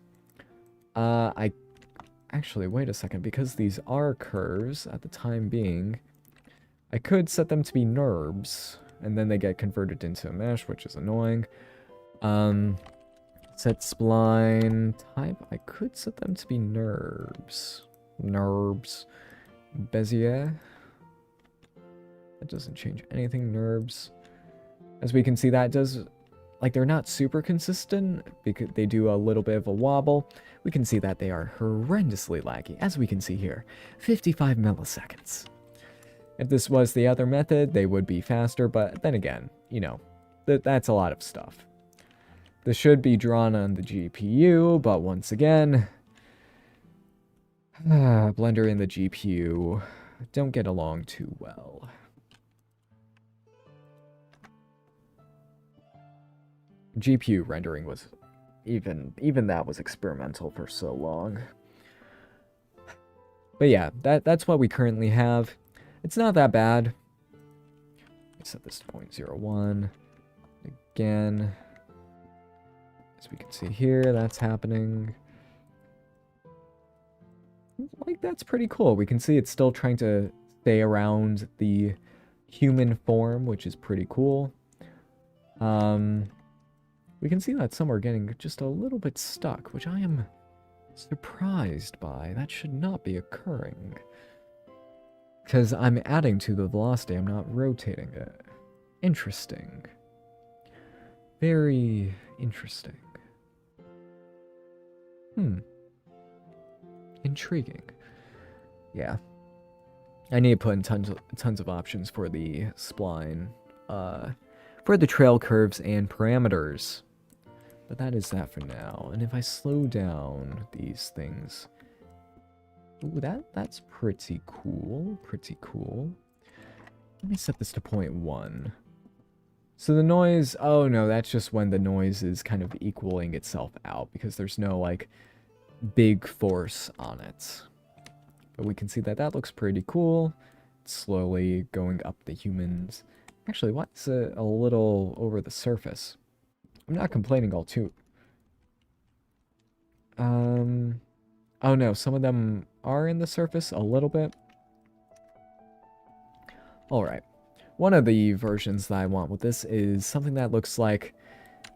actually, wait a second, because these are curves at the time being, I could set them to be NURBS, and then they get converted into a mesh, which is annoying. Set spline type, I could set them to be NURBS. NURBS. Bezier. That doesn't change anything, NURBS. As we can see, that does, like, they're not super consistent because they do a little bit of a wobble. We can see that they are horrendously laggy, as we can see here, 55 milliseconds. If this was the other method, they would be faster, but then again, you know, that's a lot of stuff. This should be drawn on the GPU, but once again, Blender and the GPU don't get along too well. GPU rendering was even that was experimental for so long. But yeah, that's what we currently have. It's not that bad. Let's set this to 0.01. Again, as we can see here, that's happening. Like, that's pretty cool. We can see it's still trying to stay around the human form, which is pretty cool. We can see that some are getting just a little bit stuck, which I am surprised by. That should not be occurring. Because I'm adding to the velocity, I'm not rotating it. Interesting. Very interesting. Intriguing. Yeah. I need to put in tons of options for the spline. For the trail curves and parameters. But that is that for now. And if I slow down these things... Ooh, that's pretty cool. Pretty cool. Let me set this to 0.1. So the noise... Oh no, that's just when the noise is kind of equaling itself out. Because there's no, like, big force on it. But we can see that that looks pretty cool. It's slowly going up the humans. Actually, what's a little over the surface? I'm not complaining all too. Oh no, some of them are in the surface a little bit. Alright. One of the versions that I want with this is something that looks like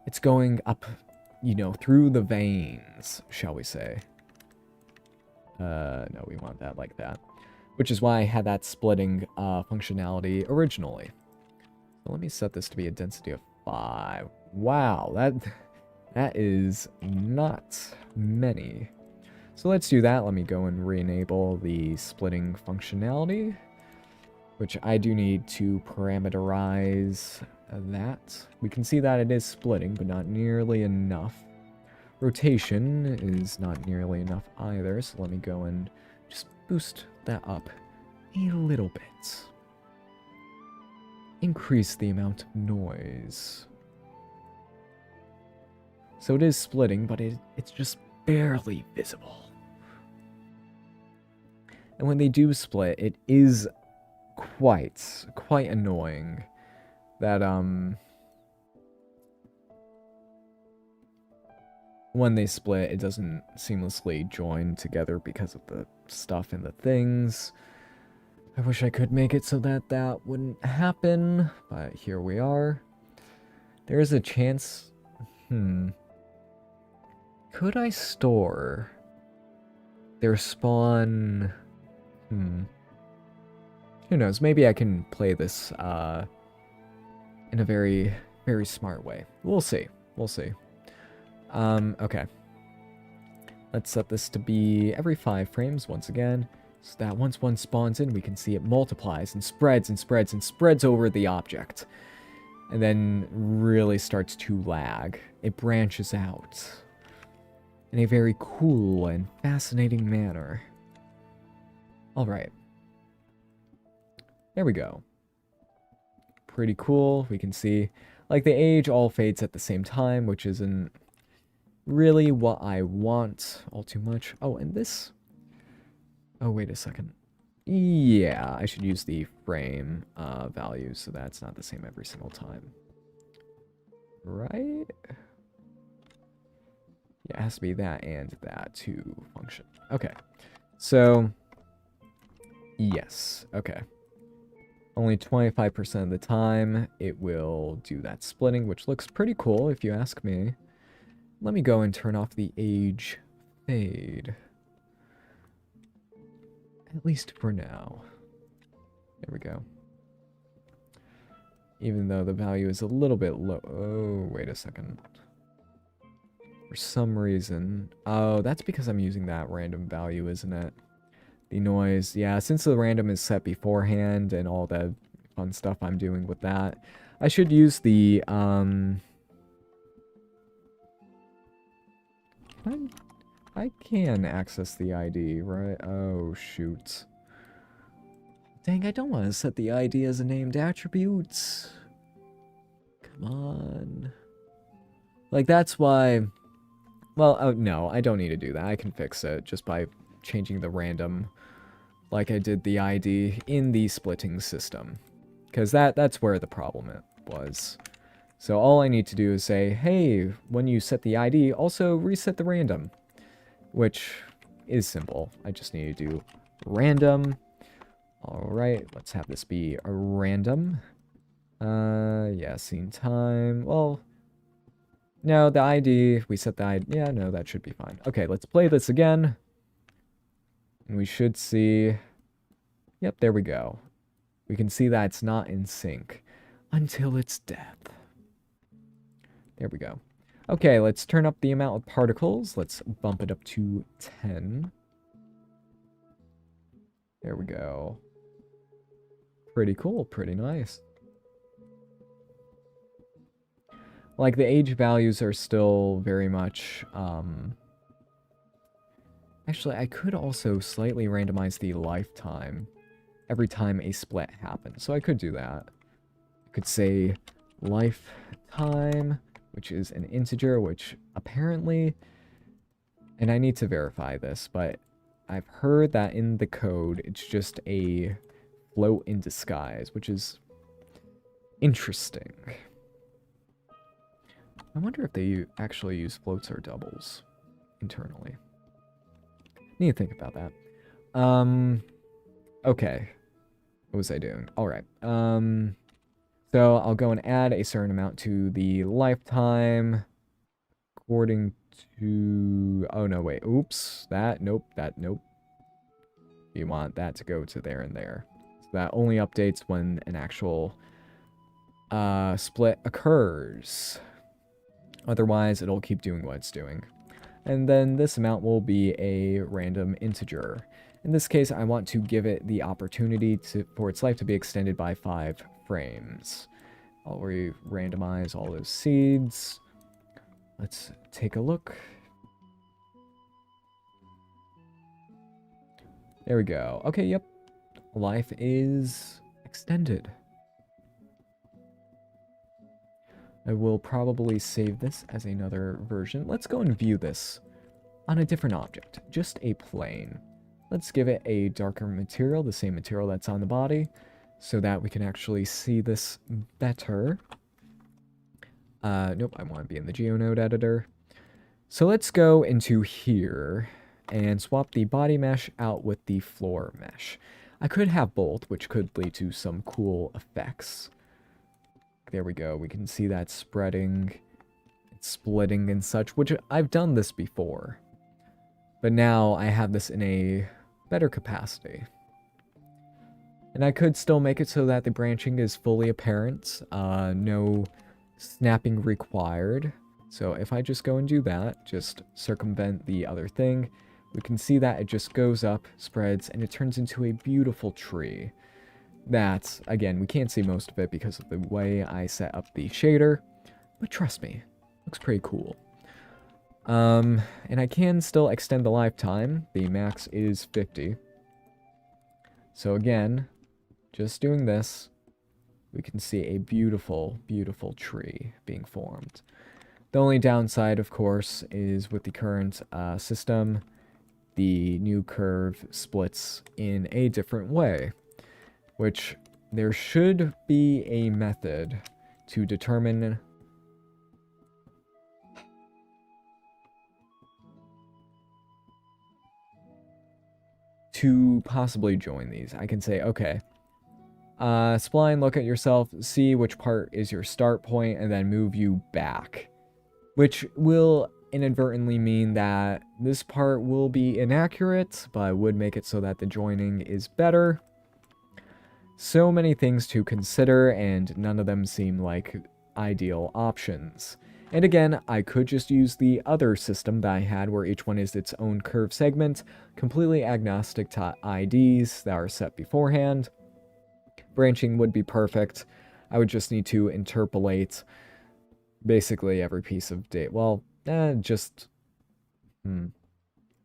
it's going up, you know, through the veins, shall we say. No, we want that like that. Which is why I had that splitting functionality originally. So let me set this to be a density of 5. Wow, that is not many. So let's do that. Let me go and re-enable the splitting functionality, which I do need to parameterize that. We can see that it is splitting, but not nearly enough. Rotation is not nearly enough either, so let me go and just boost that up a little bit. Increase the amount of noise. So it is splitting, but it's just barely visible. And when they do split, it is quite annoying that, when they split, it doesn't seamlessly join together because of the stuff in the things. I wish I could make it so that that wouldn't happen, but here we are. There is a chance... Could I store their spawn... Who knows, maybe I can play this in a very, very smart way. We'll see. We'll see. Okay. Let's set this to be every 5 frames once again, so that once one spawns in, we can see it multiplies and spreads and spreads and spreads over the object. And then really starts to lag. It branches out in a very cool and fascinating manner. Alright. There we go. Pretty cool. We can see, like, the age all fades at the same time, which isn't really what I want all too much. Oh, and this... Oh, wait a second. Yeah, I should use the frame value, so that's not the same every single time. Right? Yeah, it has to be that and that to function. Okay. So... Yes. Okay. Only 25% of the time it will do that splitting, which looks pretty cool if you ask me. Let me go and turn off the age fade. At least for now. There we go. even though the value is a little bit low. Oh, wait a second. For some reason. Oh, that's because I'm using that random value, isn't it? The noise. Yeah, since the random is set beforehand and all the fun stuff I'm doing with that, I should use the, I can access the ID, right? Oh, shoot. Dang, I don't want to set the ID as a named attribute. Come on. Like, that's why... Well, oh, no, I don't need to do that. I can fix it just by changing the random, like I did the ID in the splitting system. Because that's where the problem was. So all I need to do is say, hey, when you set the ID, also reset the random. Which is simple. I just need to do random. Alright, let's have this be a random. Yeah, scene time. Well, no, the ID, we set the ID. Yeah, no, that should be fine. Okay, let's play this again. And we should see... Yep, there we go. We can see that it's not in sync until its death. There we go. Okay, let's turn up the amount of particles. Let's bump it up to 10. There we go. Pretty cool, pretty nice. Like, the age values are still very much, Actually, I could also slightly randomize the lifetime every time a split happens. So I could do that. I could say lifetime, which is an integer, which apparently... And I need to verify this, but I've heard that in the code, it's just a float in disguise, which is interesting. I wonder if they actually use floats or doubles internally. Need to think about that. Okay. What was I doing? Alright. So I'll go and add a certain amount to the lifetime. According to... Oh, no, wait. Oops. Nope. You want that to go to there and there. So that only updates when an actual split occurs. Otherwise, it'll keep doing what it's doing. And then this amount will be a random integer. In this case, I want to give it the opportunity for its life to be extended by 5 frames. I'll randomize all those seeds. Let's take a look. There we go. Okay, yep. Life is extended. I will probably save this as another version. Let's go and view this on a different object, just a plane. Let's give it a darker material, the same material that's on the body, so that we can actually see this better. Nope, I want to be in the GeoNode editor. So let's go into here and swap the body mesh out with the floor mesh. I could have both, which could lead to some cool effects. There we go. We can see that spreading, splitting and such, which I've done this before. But now I have this in a better capacity. And I could still make it so that the branching is fully apparent. No snapping required. So if I just go and do that, just circumvent the other thing, we can see that it just goes up, spreads, and it turns into a beautiful tree. That, again, we can't see most of it because of the way I set up the shader, but trust me, looks pretty cool. And I can still extend the lifetime. The max is 50. So again, just doing this, we can see a beautiful, beautiful tree being formed. The only downside, of course, is with the current system, the new curve splits in a different way. Which there should be a method to determine to possibly join these. I can say, okay, spline, look at yourself, see which part is your start point, and then move you back. Which will inadvertently mean that this part will be inaccurate, but I would make it so that the joining is better. so many things to consider, and none of them seem like ideal options. And again, I could just use the other system that I had where each one is its own curved segment, completely agnostic to IDs that are set beforehand. Branching would be perfect. I would just need to interpolate basically every piece of data. Well, just...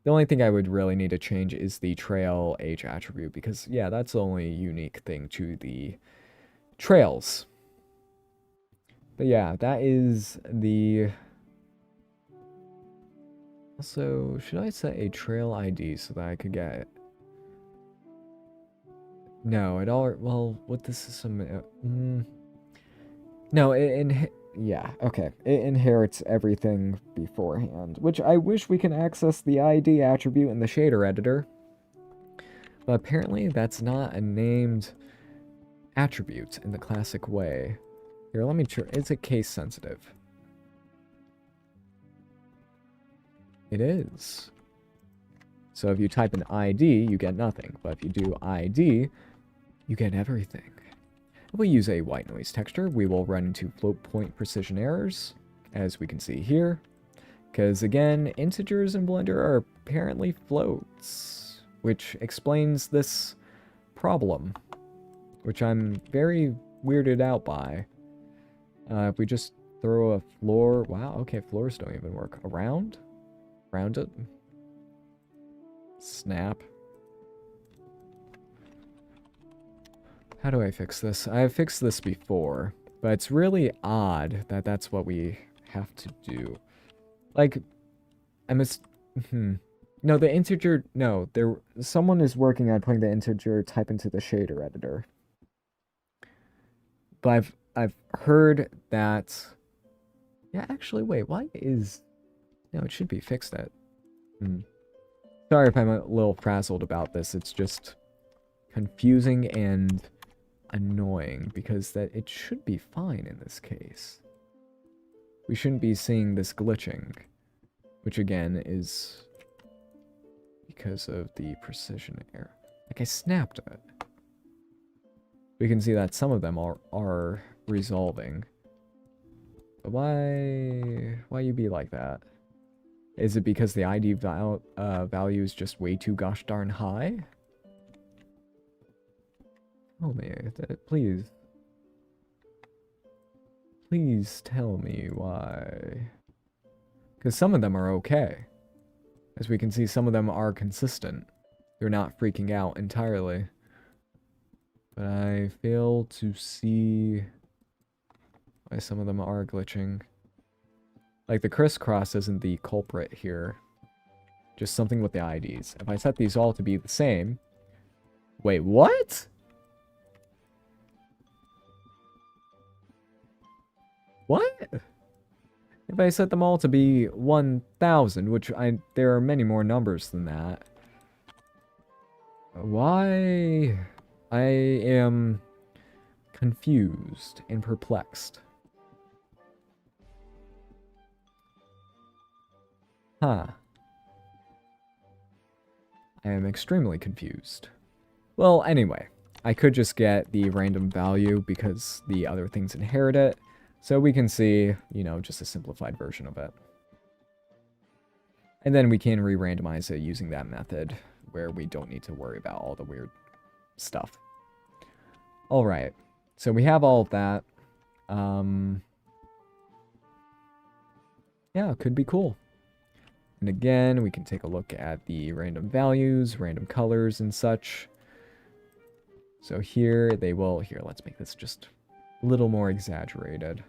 The only thing I would really need to change is the trail age attribute, because, yeah, that's the only unique thing to the trails. But yeah, that is the... Also, should I set a trail ID so that I could get it? No, it all... Well, what the system... No, yeah, okay. It inherits everything beforehand, which I wish we can access the ID attribute in the shader editor. But apparently that's not a named attribute in the classic way. Here, let me try. It's a case sensitive. It is. So if you type an ID, you get nothing. But if you do ID, you get everything. If we use a white noise texture, we will run into float point precision errors, as we can see here. Because again, integers in Blender are apparently floats, which explains this problem, which I'm very weirded out by. If we just throw a floor... Wow, okay, floors don't even work. Around? Around it? Snap. How do I fix this? I've fixed this before, but it's really odd that that's what we have to do. Like, No, the integer... No, someone is working on putting the integer type into the shader editor. But I've heard that... Yeah, actually, wait, why is... No, it should be fixed at... Sorry if I'm a little frazzled about this, it's just confusing and annoying, because that it should be fine in this case. We shouldn't be seeing this glitching, which again is because of the precision error. Like, I snapped it. We can see that some of them are resolving. But why you be like that? Is it because the ID value is just way too gosh darn high? Oh man, please. Please tell me why. Because some of them are okay. As we can see, some of them are consistent. They're not freaking out entirely. But I fail to see why some of them are glitching. Like, the crisscross isn't the culprit here. Just something with the IDs. If I set these all to be the same... Wait, what? What? If I set them all to be 1,000, which there are many more numbers than that. Why? I am confused and perplexed. Huh. I am extremely confused. Well, anyway, I could just get the random value because the other things inherit it. So we can see, you know, just a simplified version of it. And then we can re-randomize it using that method where we don't need to worry about all the weird stuff. Alright, so we have all of that. Yeah, it could be cool. And again, we can take a look at the random values, random colors, and such. So here they will... Here, let's make this just a little more exaggerated.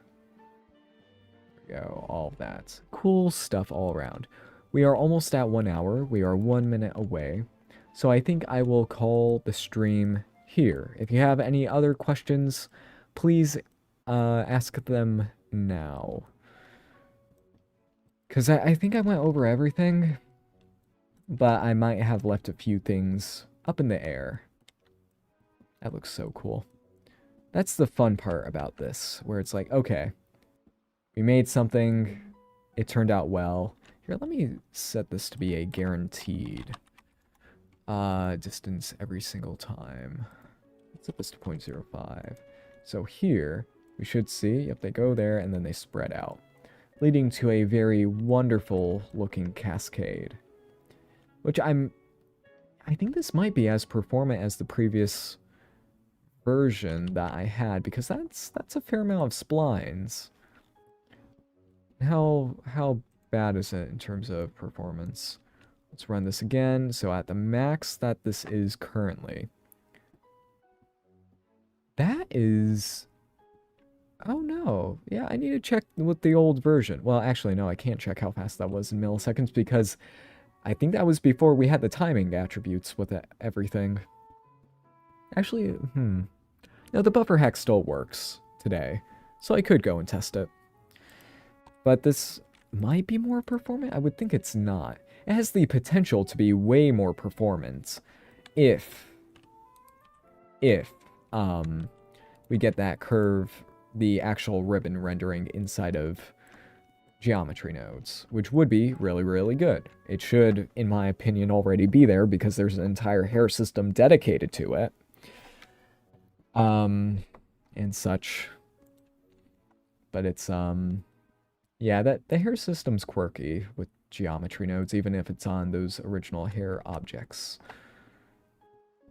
There we go, all of that. Cool stuff all around. We are almost at 1 hour. We are 1 minute away. So I think I will call the stream here. If you have any other questions, please ask them now. Because I think I went over everything, but I might have left a few things up in the air. That looks so cool. That's the fun part about this, where it's like, okay, we made something, it turned out well. Here, let me set this to be a guaranteed distance every single time. let's set this to 0.05. So here, we should see, yep, they go there and then they spread out, leading to a very wonderful looking cascade. Which I think this might be as performant as the previous version that I had, because that's a fair amount of splines. How bad is it in terms of performance? Let's run this again. So at the max that this is currently, that is... Oh no, yeah, I need to check with the old version. Well, actually, no, I can't check how fast that was in milliseconds because I think that was before we had the timing attributes with everything. Actually, no, the buffer hack still works today, so I could go and test it. But this might be more performant? I would think it's not. It has the potential to be way more performant if we get that curve, the actual ribbon rendering inside of geometry nodes, which would be really, really good. It should, in my opinion, already be there because there's an entire hair system dedicated to it. And such. But it's, yeah, the hair system's quirky with geometry nodes, even if it's on those original hair objects.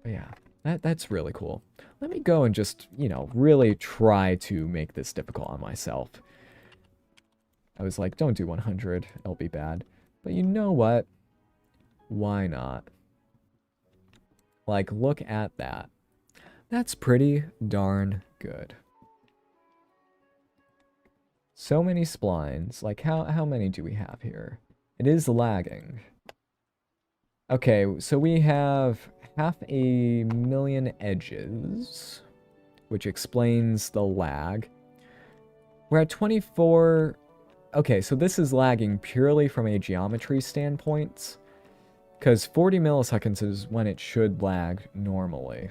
But yeah, that's really cool. Let me go and just, you know, really try to make this difficult on myself. I was like, don't do 100, it'll be bad. But you know what? Why not? Like, look at that. That's pretty darn good. So many splines. Like, how many do we have here? It is lagging. Okay, so we have 500,000 edges, which explains the lag. We're at 24... Okay, so this is lagging purely from a geometry standpoint, because 40 milliseconds is when it should lag normally.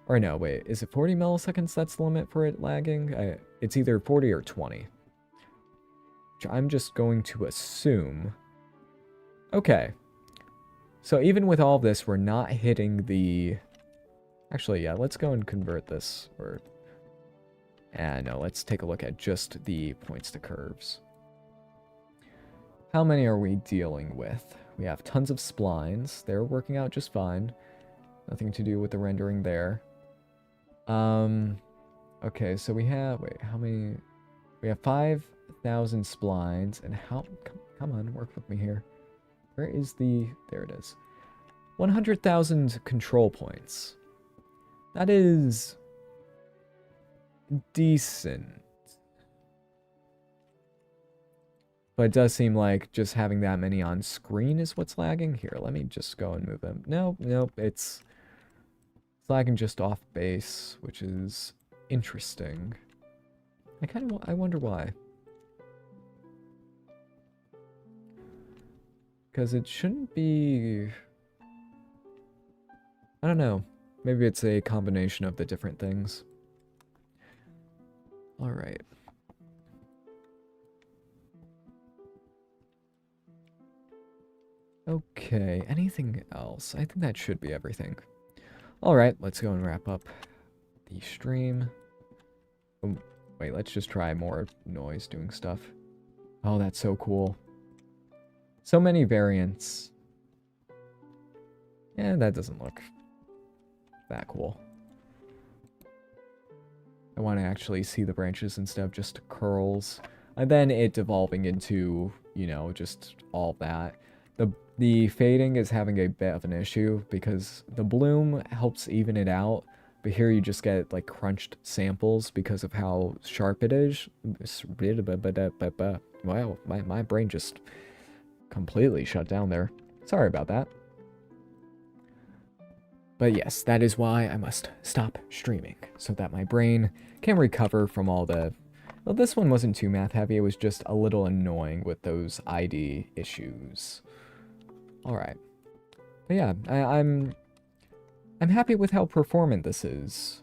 Or no, wait, is it 40 milliseconds that's the limit for it lagging? It's either 40 or 20. Which I'm just going to assume. Okay. So even with all this, we're not hitting the... Actually, yeah, let's go and convert this. No, let's take a look at just the points to curves. How many are we dealing with? We have tons of splines. They're working out just fine. Nothing to do with the rendering there. Okay, so we have... Wait, how many... We have 5,000 splines, and how... Come on, work with me here. Where is the... There it is. 100,000 control points. That is... decent. But it does seem like just having that many on screen is what's lagging. Here, let me just go and move them. Nope, it's lagging just off base, which is interesting. I wonder why. Because it shouldn't be... I don't know. Maybe it's a combination of the different things. Alright. Okay, anything else? I think that should be everything. Alright, let's go and wrap up the stream. Oh, wait, let's just try more noise doing stuff. Oh, that's so cool. So many variants. Yeah, that doesn't look that cool. I want to actually see the branches instead of just curls. And then it devolving into, you know, just all that. The fading is having a bit of an issue because the bloom helps even it out, but here you just get like crunched samples because of how sharp it is. Wow, my brain just completely shut down there. Sorry about that. But yes, that is why I must stop streaming, so that my brain can recover from all the... Well, this one wasn't too math heavy, it was just a little annoying with those ID issues. Alright. But yeah, I'm happy with how performant this is.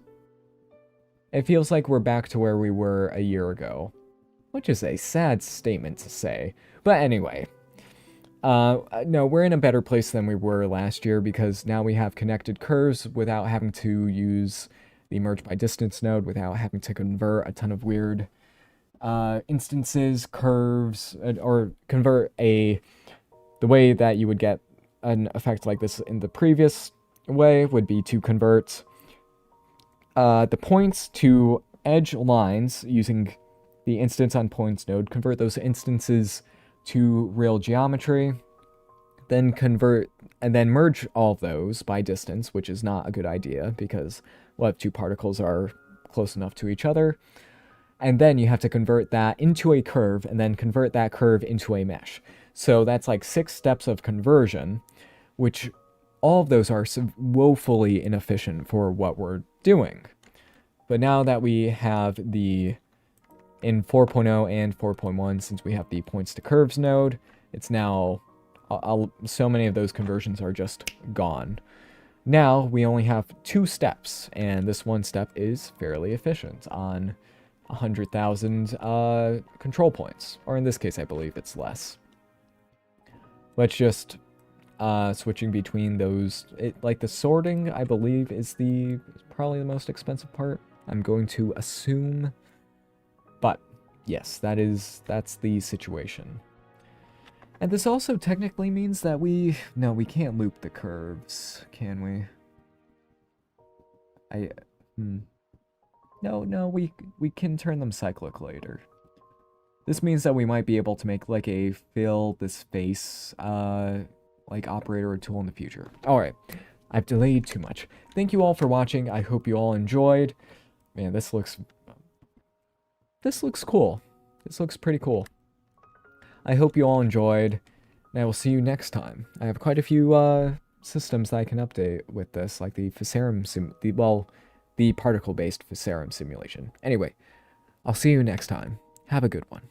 It feels like we're back to where we were a year ago. Which is a sad statement to say. But anyway. No, we're in a better place than we were last year because now we have connected curves without having to use the merge by distance node, without having to convert a ton of weird instances, curves, or convert the way that you would get an effect like this in the previous way would be to convert the points to edge lines using the instance on points node, convert those instances to real geometry, then convert and then merge all of those by distance, which is not a good idea because well, if two particles are close enough to each other, and then you have to convert that into a curve and then convert that curve into a mesh. So that's like 6 steps of conversion, which all of those are woefully inefficient for what we're doing. But now that we have the, in 4.0 and 4.1, since we have the points to curves node, it's now, so many of those conversions are just gone. Now we only have 2 steps, and this one step is fairly efficient on 100,000 control points. Or in this case, I believe it's less. Let's just, switching between those, like the sorting, I believe, is probably the most expensive part. I'm going to assume, but yes, that's the situation. And this also technically means that no, we can't loop the curves, can we? No, we can turn them cyclic later. This means that we might be able to make like a fill this face, like operator or tool in the future. Alright, I've delayed too much. Thank you all for watching, I hope you all enjoyed. Man, this looks cool. This looks pretty cool. I hope you all enjoyed, and I will see you next time. I have quite a few systems that I can update with this, like the Physarum the particle-based Physarum simulation. Anyway, I'll see you next time. Have a good one.